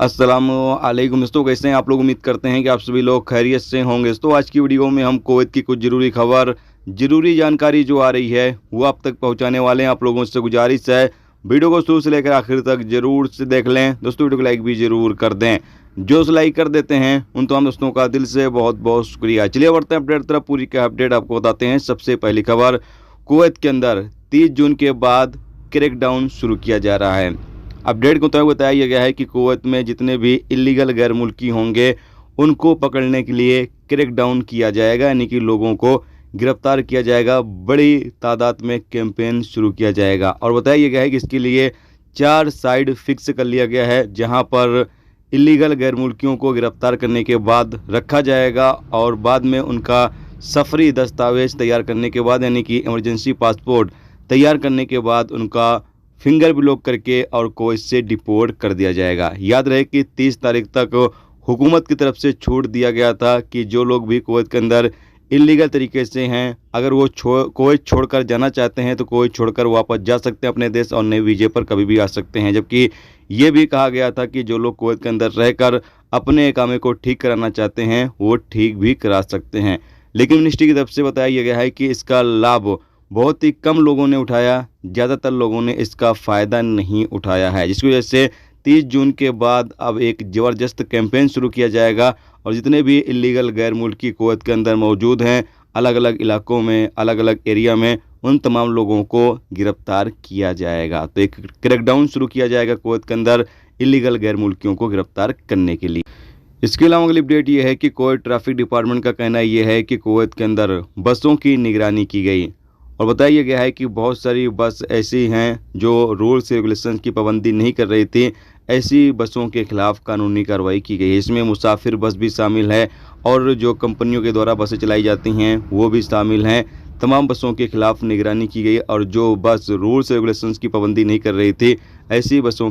अस्सलामुअलैकुम दोस्तों, कैसे हैं आप लोग। उम्मीद करते हैं कि आप सभी लोग खैरियत से होंगे। दोस्तों आज की वीडियो में हम कुवैत की कुछ ज़रूरी खबर, ज़रूरी जानकारी जो आ रही है वो आप तक पहुंचाने वाले हैं। आप लोगों से गुजारिश है वीडियो को शुरू से लेकर आखिर तक जरूर से देख लें। दोस्तों वीडियो को लाइक भी ज़रूर कर दें। जो लाइक कर देते हैं उन तमाम दोस्तों का दिल से बहुत बहुत शुक्रिया। चलिए बढ़ते हैं अपडेट तरफ। पूरी का अपडेट आपको बताते हैं। सबसे पहली खबर, कुवैत के अंदर 30 जून के बाद क्रैकडाउन शुरू किया जा रहा है। अपडेट को तो बताया गया है कि कुवैत में जितने भी इलीगल गैर मुल्की होंगे उनको पकड़ने के लिए क्रैकडाउन किया जाएगा, यानी कि लोगों को गिरफ्तार किया जाएगा। बड़ी तादाद में कैंपेन शुरू किया जाएगा और बताया गया है कि इसके लिए 4 साइड फिक्स कर लिया गया है, जहां पर इलीगल गैर मुल्कियों को गिरफ्तार करने के बाद रखा जाएगा और बाद में उनका सफरी दस्तावेज तैयार करने के बाद, यानी कि इमरजेंसी पासपोर्ट तैयार करने के बाद उनका फिंगर ब्लॉक करके और कुवैत से डिपोर्ट कर दिया जाएगा। याद रहे कि 30 तारीख तक हुकूमत की तरफ से छूट दिया गया था कि जो लोग भी कुवैत के अंदर इलीगल तरीके से हैं, अगर वो कुवैत छोड़कर जाना चाहते हैं तो कुवैत छोड़कर वापस जा सकते हैं अपने देश और नए वीज़े पर कभी भी आ सकते हैं। जबकि ये भी कहा गया था कि जो लोग कुवैत के अंदर रहकर अपने इकामे को ठीक कराना चाहते हैं वो ठीक भी करा सकते हैं। लेकिन मिनिस्ट्री की तरफ से बताया गया है कि इसका लाभ बहुत ही कम लोगों ने उठाया, ज़्यादातर लोगों ने इसका फ़ायदा नहीं उठाया है, जिसकी वजह से 30 जून के बाद अब एक ज़बरदस्त कैंपेन शुरू किया जाएगा और जितने भी इलीगल गैर मुल्की कुवैत के अंदर मौजूद हैं, अलग अलग इलाकों में, अलग अलग एरिया में, उन तमाम लोगों को गिरफ्तार किया जाएगा। तो एक क्रैकडाउन शुरू किया जाएगा कुवैत के अंदर इलीगल गैर मुल्कियों को गिरफ्तार करने के लिए। इसके अलावा अगली अपडेट ये है कि कुवैत ट्रैफिक डिपार्टमेंट का कहना यह है कि कुवैत के अंदर बसों की निगरानी की गई और बताया गया है कि बहुत सारी बस ऐसी हैं जो रूल्स रेगुलेशन की पाबंदी नहीं कर रही थी। ऐसी बसों के खिलाफ कानूनी कार्रवाई की गई है। इसमें मुसाफिर बस भी शामिल है और जो कंपनियों के द्वारा बसें चलाई जाती हैं वो भी शामिल हैं। तमाम बसों के खिलाफ निगरानी की गई और जो बस रूल्स रेगुलेशंस की पाबंदी नहीं कर रही थी ऐसे बसों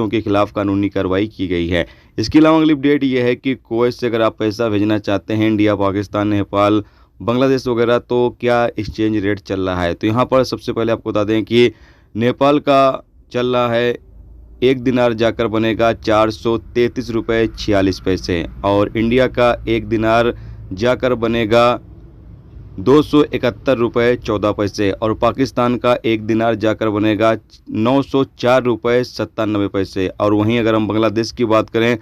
के खिलाफ कानूनी कार्रवाई की गई है। इसके अलावा अगली अपडेट ये है कि कुवैत से अगर आप पैसा भेजना चाहते हैं इंडिया, पाकिस्तान, नेपाल, बांग्लादेश वगैरह, तो क्या एक्सचेंज रेट चल रहा है। तो यहाँ पर सबसे पहले आपको बता दें कि नेपाल का चल रहा है 1 दिनार जाकर बनेगा 433 रुपये 46 पैसे और इंडिया का 1 दिनार जाकर बनेगा 271 रुपये 14 पैसे और पाकिस्तान का 1 दिनार जाकर बनेगा 904 रुपये 97 पैसे। और वहीं अगर हम बांग्लादेश की बात करें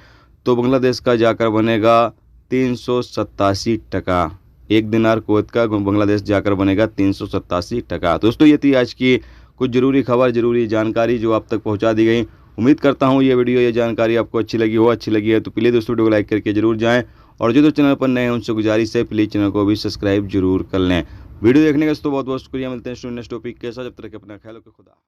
तो बांग्लादेश का जाकर बनेगा 387 टका। 1 दिनार कुवैत का बांग्लादेश जाकर बनेगा 387 टका। दोस्तों ये थी आज की कुछ ज़रूरी खबर, ज़रूरी जानकारी जो आप तक पहुंचा दी गई। उम्मीद करता हूं ये वीडियो, ये जानकारी आपको अच्छी लगी हो। अच्छी लगी है तो प्लीज़ दोस्तों वीडियो को लाइक करके जरूर जाएं और जो चैनल पर नए हैं उनसे गुजारिश है प्लीज़ चैनल को भी सब्सक्राइब जरूर कर लें। वीडियो देखने का दोस्तों बहुत बहुत शुक्रिया। मिलते हैं नेक्स्ट टॉपिक के साथ, जब तक अपना ख्याल रखें। खुदा।